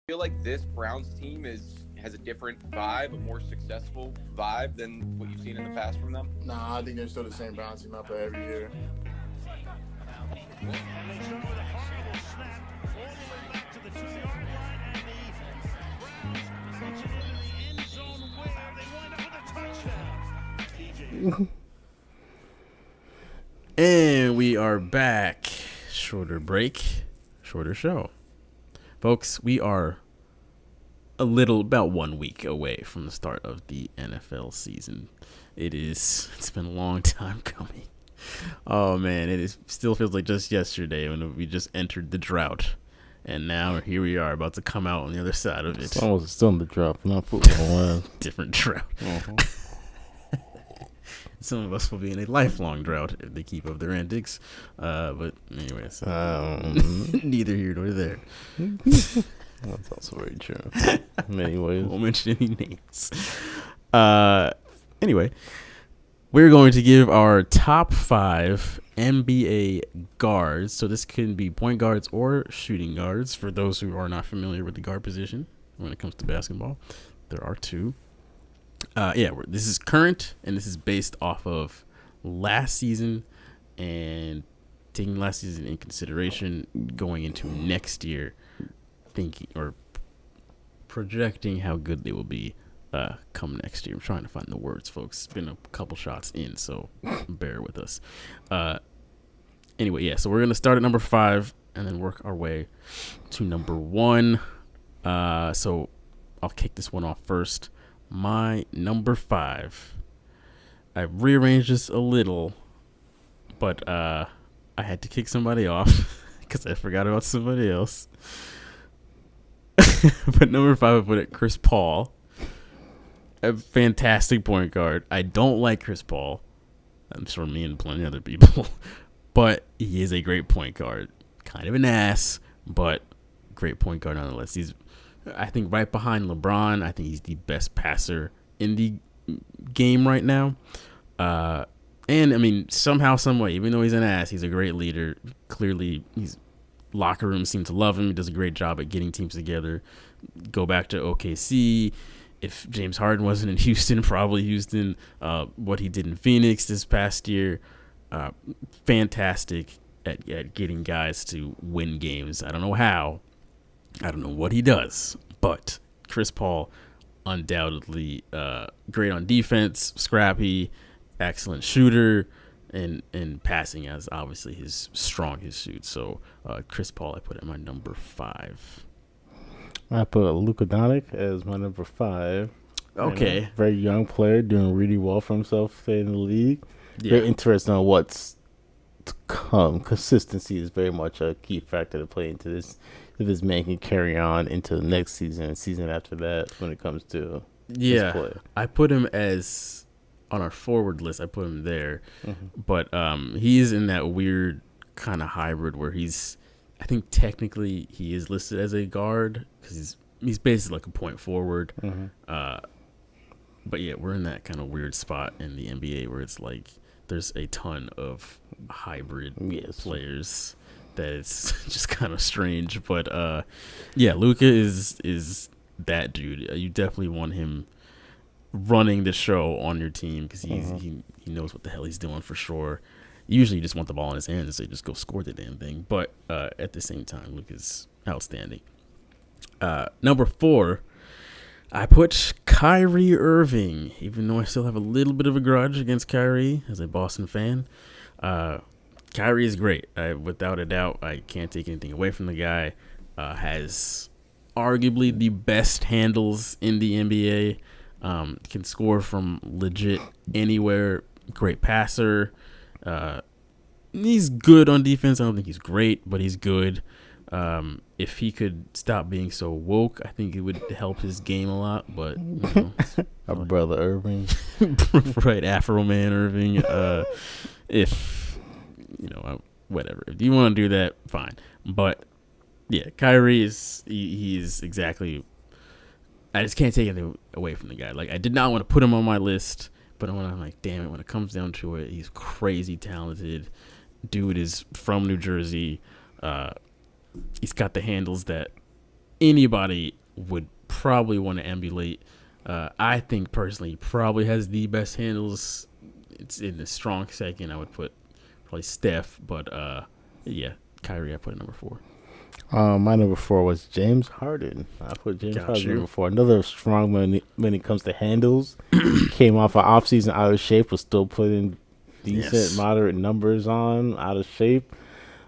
I feel like this Browns team has a different vibe, a more successful vibe than what you've seen in the past from them? Nah, I think they're still the same Browns team out there every year. And we are back. Shorter break, shorter show. Folks, we are about 1 week away from the start of the NFL season. It's been a long time coming. Oh man, still feels like just yesterday when we just entered the drought. And now here we are about to come out on the other side of it. It's almost still in the drought, not football. Different drought. Some of us will be in a lifelong drought if they keep up their antics. But anyways, neither here nor there. That's also very true. In many ways. Won't mention any names. Anyway, we're going to give our top 5 NBA guards. So this can be point guards or shooting guards for those who are not familiar with the guard position when it comes to basketball. There are 2. This is current, and this is based off of last season and taking last season in consideration going into next year, thinking or projecting how good they will be come next year. I'm trying to find the words, folks. It's been a couple shots in, so bear with us. Anyway, so we're going to start at number 5 and then work our way to number 1. So I'll kick this one off first. My number 5, I rearranged this a little, but I had to kick somebody off because I forgot about somebody else. But number 5, I put it Chris Paul, a fantastic point guard. I don't like Chris Paul. I'm sure me and plenty of other people, but he is a great point guard. Kind of an ass, but great point guard nonetheless. He's, I think, right behind LeBron. I think he's the best passer in the game right now. And, I mean, somehow, someway, even though he's an ass, he's a great leader. Clearly, locker rooms seem to love him. He does a great job at getting teams together. Go back to OKC. If James Harden wasn't in Houston, probably Houston. What he did in Phoenix this past year, fantastic at getting guys to win games. I don't know how. I don't know what he does, but Chris Paul, undoubtedly great on defense, scrappy, excellent shooter, and passing as obviously his strongest suit. So Chris Paul, I put at my number 5. I put Luka Doncic as my number 5. Okay. You know, very young player, doing really well for himself in the league. Yeah. Very interested on what's to come. Consistency is very much a key factor to play into this. If this man can carry on into the next season and season after that when it comes to this play. I put him as on our forward list. I put him there, but he's in that weird kind of hybrid where I think technically he is listed as a guard because he's basically like a point forward. But yeah, we're in that kind of weird spot in the NBA where it's like there's a ton of hybrid players that it's just kind of strange. But yeah, Luka is that dude. You definitely want him running the show on your team because he knows what the hell he's doing for sure. Usually you just want the ball in his hands and say just go score the damn thing. But at the same time, Luka's outstanding. Number 4, I put Kyrie Irving, even though I still have a little bit of a grudge against Kyrie as a Boston fan. Kyrie is great. Without a doubt, I can't take anything away from the guy. Has arguably the best handles in the NBA. Can score from legit anywhere. Great passer. He's good on defense. I don't think he's great, but he's good. If he could stop being so woke, I think it would help his game a lot. But our brother Irving, right, Afro Man Irving. If whatever. If you want to do that, fine. But yeah, Kyrie he's exactly. I just can't take anything away from the guy. Like I did not want to put him on my list, but when I'm like, damn it, when it comes down to it, he's crazy talented. Dude is from New Jersey. He's got the handles that anybody would probably want to emulate. I think personally, he probably has the best handles. It's in the strong second. I would put probably Steph, but yeah, Kyrie I put at number 4. My number 4 was James Harden. I put James Harden number 4. Another strong man when it comes to handles. Came off an offseason out of shape, was still putting decent, moderate numbers on, out of shape.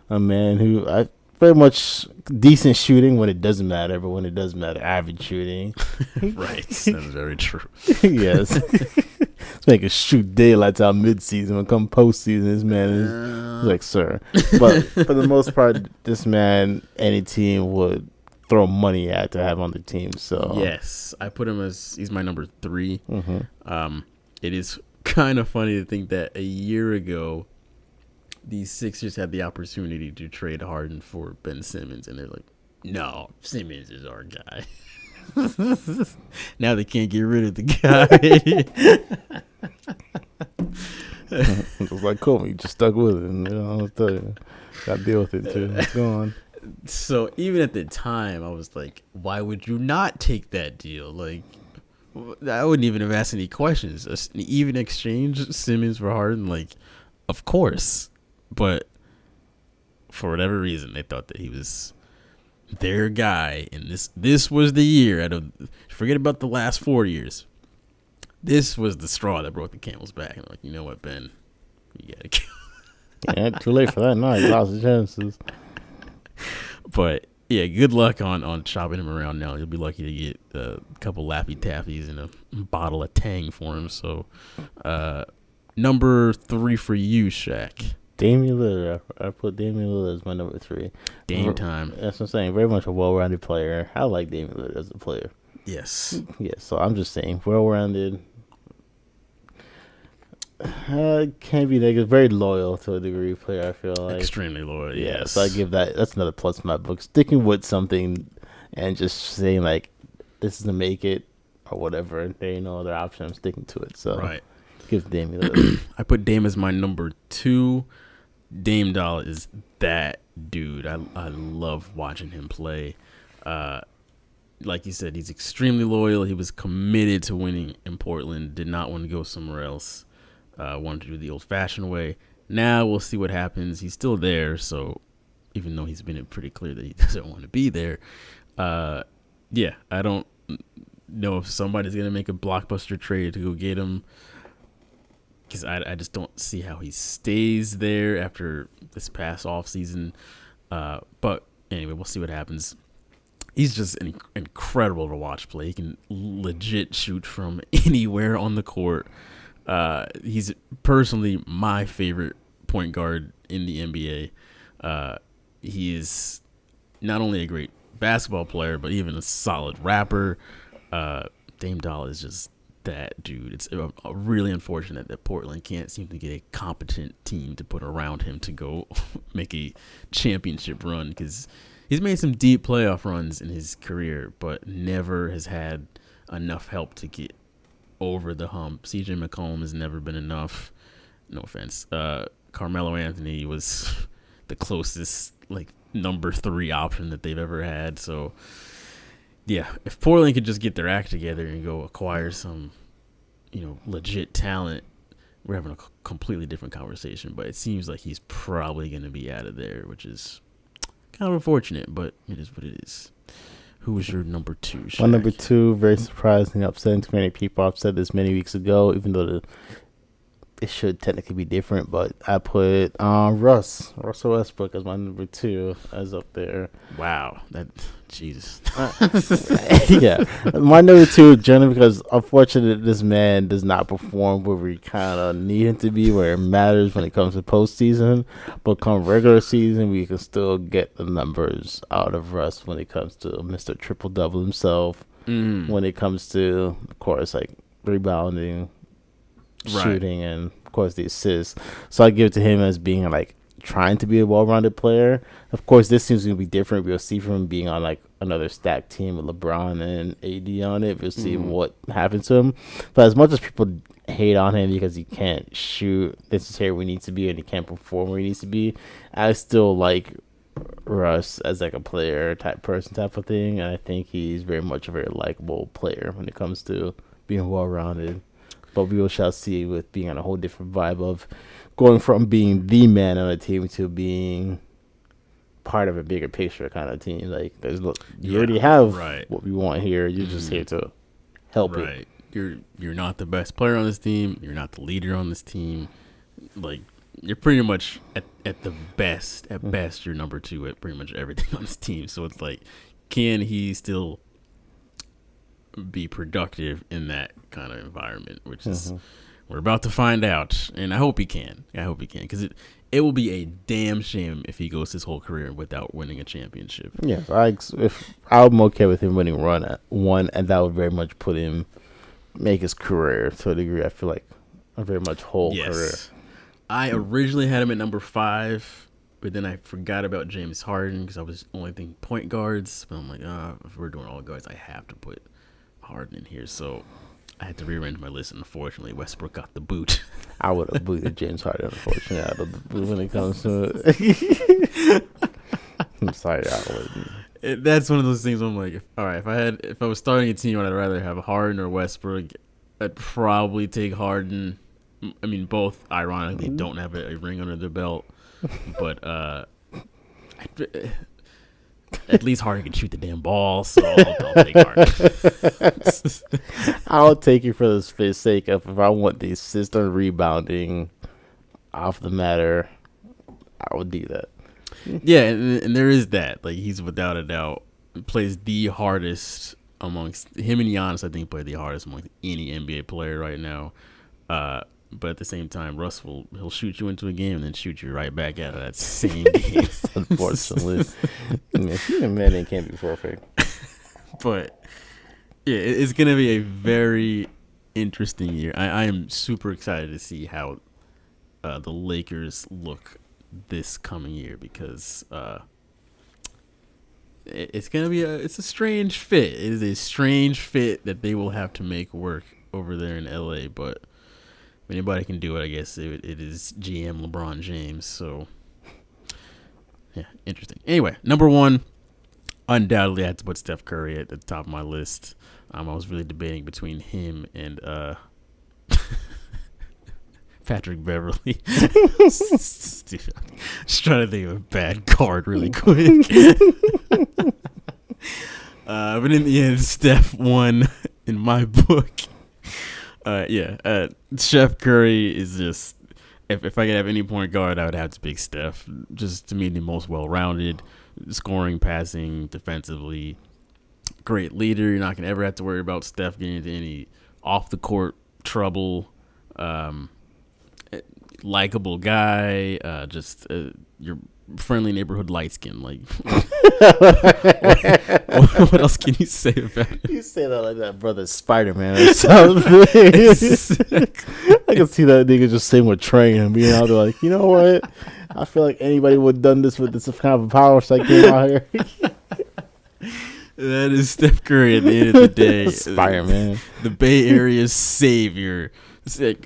A man who very much decent shooting when it doesn't matter, but when it does matter, average shooting. Right, that's very true. Yes. Let's make it shoot daylights out mid-season. When come postseason, this man is like, sir. But for the most part, this man, any team would throw money at to have on the team. So yes, I put him as he's my number 3. It is kind of funny to think that a year ago, these Sixers had the opportunity to trade Harden for Ben Simmons, and they're like, no, Simmons is our guy. Now they can't get rid of the guy. It was like, cool, you just stuck with it. And, I'll tell you, got to deal with it, too. Go on. So even at the time, I was like, why would you not take that deal? Like, I wouldn't even have asked any questions. An even exchange, Simmons for Harden, like, of course. But for whatever reason, they thought that he was their guy, and this was the year. Forget about the last 4 years. This was the straw that broke the camel's back. And like, you know what, Ben, you gotta go. Yeah, too late for that. No, he lost his chances. But yeah, good luck on shopping him around now. You'll be lucky to get a couple Laffy Taffies and a bottle of Tang for him. So, number 3 for you, Shaq. Damian Lillard. I put Damian Lillard as my number 3. Game time. That's what I'm saying. Very much a well-rounded player. I like Damian Lillard as a player. Yes. Yeah, so I'm just saying, well-rounded. Can't be negative. Very loyal to a degree player, I feel like. Extremely loyal, yes. So I give that's another plus in my book. Sticking with something and just saying, like, this is to make it or whatever. There ain't no other option. I'm sticking to it. So right. Give Dame Lillard. I put Dame as my number 2. Dame Doll is that dude. I love watching him play. Like you said, he's extremely loyal. He was committed to winning in Portland. Did not want to go somewhere else. Wanted to do the old-fashioned way. Now we'll see what happens. He's still there, so even though he's been pretty clear that he doesn't want to be there, yeah, I don't know if somebody's gonna make a blockbuster trade to go get him, because I just don't see how he stays there after this past offseason. But anyway, we'll see what happens. He's just incredible to watch play. He can legit shoot from anywhere on the court. He's personally my favorite point guard in the NBA. He is not only a great basketball player, but even a solid rapper. Dame Dollar is just that dude. It's really unfortunate that Portland can't seem to get a competent team to put around him to go make a championship run, because he's made some deep playoff runs in his career, but never has had enough help to get over the hump. CJ McCollum has never been enough. No offense. Carmelo Anthony was the closest, like, number 3 option that they've ever had. So, yeah, if Portland could just get their act together and go acquire some, legit talent, we're having a completely different conversation. But it seems like he's probably going to be out of there, which is kind of unfortunate, but it is what it is. Who was your number 2, Shaq? My number 2, very surprising, upsetting to many people. I've said this many weeks ago, even though it should technically be different, but I put Russell Westbrook as my number 2 as up there. Wow, that Jesus. Yeah, my number 2 generally because unfortunately this man does not perform where we kind of need him to be, where it matters when it comes to postseason. But come regular season, we can still get the numbers out of Russ when it comes to Mr. Triple Double himself. When it comes to, of course, like rebounding, shooting, and of course the assists. So I give it to him as being like trying to be a well-rounded player. Of course, this seems to be different. We'll see from him being on like another stacked team with LeBron and AD on it. We'll see what happens to him. But as much as people hate on him because he can't shoot necessarily where he needs to be and he can't perform where he needs to be, I still like Russ as like a player type person type of thing. And I think he's very much a very likable player when it comes to being well-rounded. But we shall see with being on a whole different vibe of going from being the man on a team to being part of a bigger picture kind of team. Like, you already have what we want here. You're just here to help it. You're not the best player on this team. You're not the leader on this team. Like, you're pretty much at the best. At best, you're number 2 at pretty much everything on this team. So it's like, can he still be productive in that kind of environment, which is we're about to find out, and I hope he can because it will be a damn shame if he goes his whole career without winning a championship. Yeah, I'm okay with him winning one, and that would very much make his career to a degree. I feel like a very much whole career. I originally had him at number 5, but then I forgot about James Harden because I was only thinking point guards. But I'm like, if we're doing all guards, I have to put Harden in here, so I had to rearrange my list, and unfortunately Westbrook got the boot. I would have booted James Harden, unfortunately, out of the boot when it comes to it. I'm sorry, I wouldn't. That's one of those things where I'm like, if I was starting a team, I'd rather have Harden or Westbrook. I'd probably take Harden. I mean, both ironically don't have a ring under their belt, but at least Harden can shoot the damn ball, so I'll take Harden. I'll take it for the sake of if I want the assistant rebounding off the matter, I would do that. Yeah, and there is that. Like, he's without a doubt plays the hardest amongst him and Giannis. I think play the hardest amongst any NBA player right now. But at the same time, Russ he'll shoot you into a game and then shoot you right back out of that same game. Unfortunately, human man can't be perfect. But yeah, it's gonna be a very interesting year. I am super excited to see how the Lakers look this coming year because it's gonna be a strange fit. It is a strange fit that they will have to make work over there in LA, but anybody can do it, I guess. It is GM LeBron James. So, yeah, interesting. Anyway, number 1, undoubtedly I had to put Steph Curry at the top of my list. I was really debating between him and Patrick Beverly. Just trying to think of a bad card really quick. But in the end, Steph won in my book. Steph Curry is just, if I could have any point guard, I would have to pick Steph. Just to me, the most well-rounded, scoring, passing, defensively, great leader. You're not gonna ever have to worry about Steph getting into any off-the-court trouble. Likable guy. Your friendly neighborhood light skin. Like, what else can you say about it? You say that like that brother Spider-Man or something. I can see that nigga just sitting with Trey and being out there like, you know what? I feel like anybody would have done this with this kind of power so I came out here. That is Steph Curry at the end of the day. Spider-Man. The Bay Area's savior.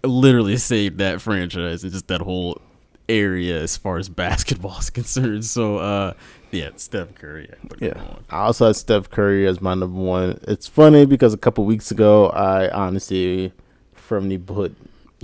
Literally saved that franchise and just that whole area as far as basketball is concerned. So, Steph Curry. I also had Steph Curry as my number one. It's funny because a couple weeks ago, I honestly firmly put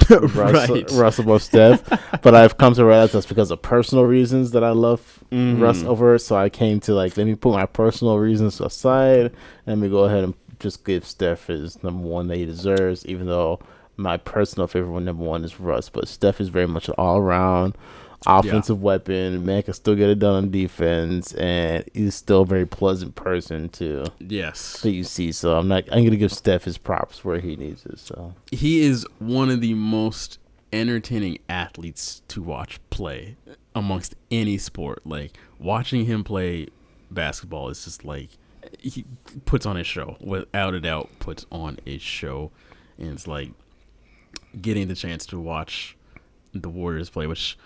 Russ above Steph, but I've come to realize that's because of personal reasons that I love Russ over. So I came to let me put my personal reasons aside and let me go ahead and just give Steph his number one that he deserves, even though my personal favorite one, number one, is Russ. But Steph is very much an all-around offensive weapon. Man can still get it done on defense, and he's still a very pleasant person to you see. So I'm gonna give Steph his props where he needs it. So he is one of the most entertaining athletes to watch play amongst any sport. Like, watching him play basketball is just like, he puts on a show, without a doubt. Puts on a show, and it's like getting the chance to watch the Warriors play, which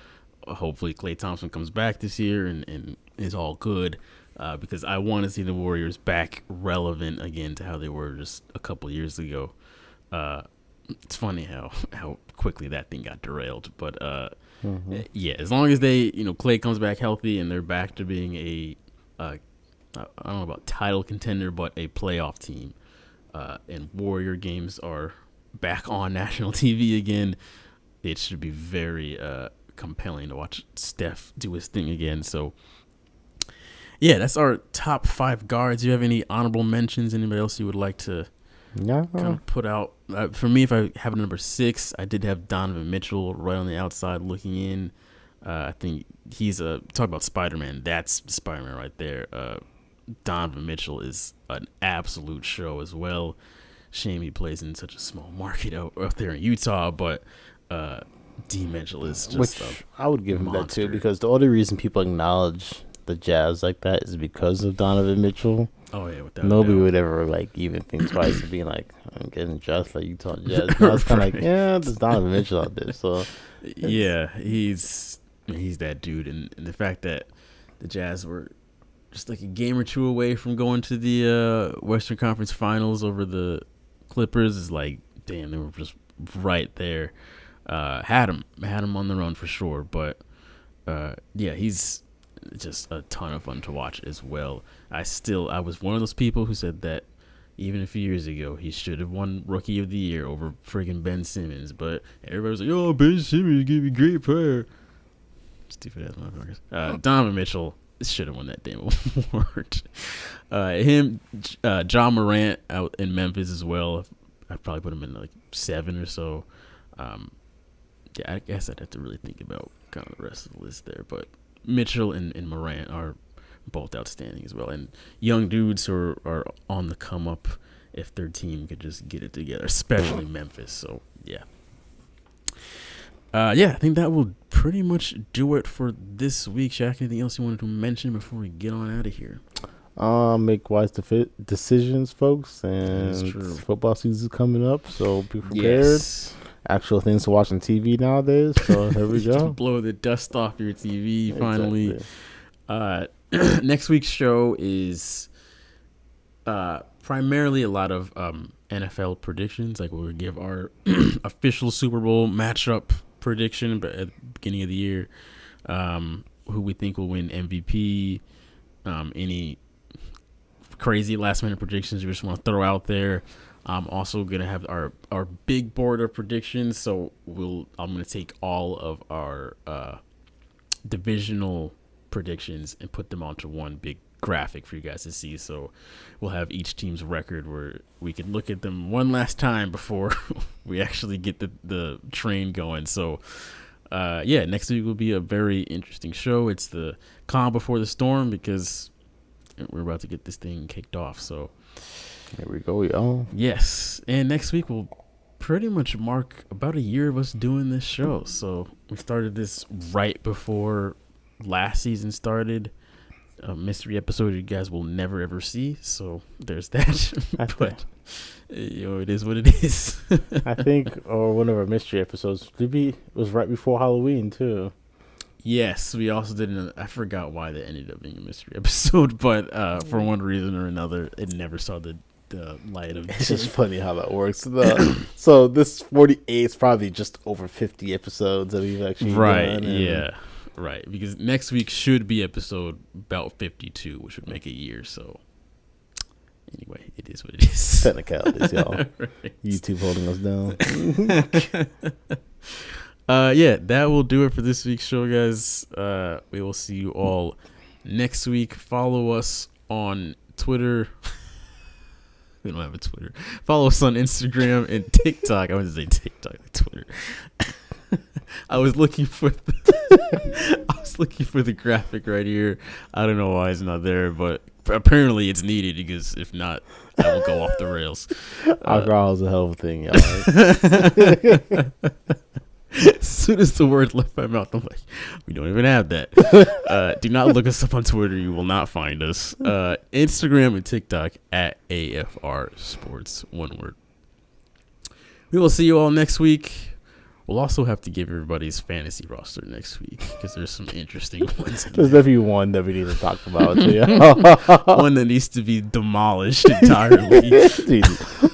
hopefully Klay Thompson comes back this year and is all good, because I want to see the Warriors back relevant again to how they were just a couple years ago. It's funny how quickly that thing got derailed, but as long as they, Klay comes back healthy and they're back to being I don't know about title contender, but a playoff team, and Warrior games are back on national TV again, it should be very compelling to watch Steph do his thing again. So that's our top 5 guards. Do you have any honorable mentions? Anybody else you would like to kind of put out? For me, if I have a number 6, I did have Donovan Mitchell right on the outside looking in. I think he's talk about Spider-Man. That's Spider-Man right there. Donovan Mitchell is an absolute show as well. Shame he plays in such a small market out there in Utah, but D. Mitchell is just I would give him that too, because the only reason people acknowledge the Jazz like that is because of Donovan Mitchell. Oh yeah, nobody would ever even think twice of being like, I'm getting dressed like Utah Jazz. I was kind of like, there's Donovan Mitchell out there. So he's that dude, and the fact that the Jazz were just like a game or two away from going to the Western Conference Finals over the Clippers is like, damn, they were just right there. Had him on the run for sure, but he's just a ton of fun to watch as well. I was one of those people who said that even a few years ago he should have won Rookie of the Year over friggin' Ben Simmons, but everybody was like, "Oh, Ben Simmons gave me a great player." Stupid ass motherfuckers. Donovan Mitchell should have won that damn award. John Morant out in Memphis as well. I'd probably put him in 7 or so. I guess I'd have to really think about kind of the rest of the list there. But Mitchell and Morant are both outstanding as well. And young dudes who are on the come up if their team could just get it together, especially Memphis. So, I think that will pretty much do it for this week. Shaq, anything else you wanted to mention before we get on out of here? Make wise decisions, folks. And football season is coming up, so be prepared. Yes. Actual things to watch on TV nowadays. So here we go. Blow the dust off your TV finally. Exactly. Next week's show is primarily a lot of NFL predictions. Like, we'll give our official Super Bowl matchup prediction, but at the beginning of the year, who we think will win MVP, any crazy last minute predictions you just want to throw out there. I'm also gonna have our big board of predictions, so I'm gonna take all of our divisional predictions and put them onto one big graphic for you guys to see. So we'll have each team's record where we can look at them one last time before we actually get the train going. So next week will be a very interesting show. It's the calm before the storm because we're about to get this thing kicked off. So here we go, y'all. Yes, and next week will pretty much mark about a year of us doing this show. So we started this right before last season started. A mystery episode you guys will never ever see. So there's that. But it is what it is. I think one of our mystery episodes was right before Halloween too. Yes, we also did I forgot why that ended up being a mystery episode, but for one reason or another, it never saw the light of day. It's just funny how that works. So this 48 is probably just over 50 episodes that we've actually done. Yeah, right. Because next week should be episode about 52, which would make a year. So anyway, it is what it is. Technicalities, y'all. Right. YouTube holding us down. That will do it for this week's show, guys. We will see you all next week. Follow us on Twitter. We don't have a Twitter. Follow us on Instagram and TikTok. I was going to say TikTok, like Twitter. I was looking for the graphic right here. I don't know why it's not there, but apparently it's needed because if not, I will go off the rails. Alcohol is a hell of a thing, y'all. As soon as the word left my mouth, I'm like, we don't even have that. Do not look us up on Twitter. You will not find us. Instagram and TikTok at AFR Sports, one word. We will see you all next week. We'll also have to give everybody's fantasy roster next week because there's some interesting ones. There's definitely one that we need to talk about. One that needs to be demolished entirely.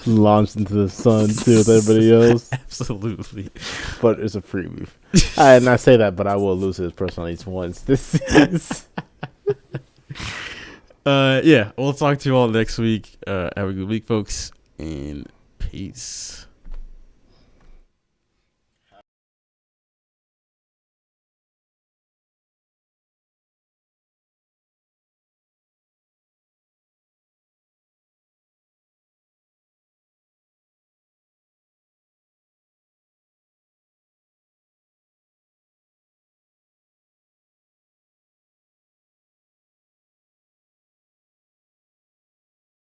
Launched into the sun too with everybody else. Absolutely. But it's a freebie. And I say that, but I will lose his personal at least once this season. We'll talk to you all next week. Have a good week, folks, and peace.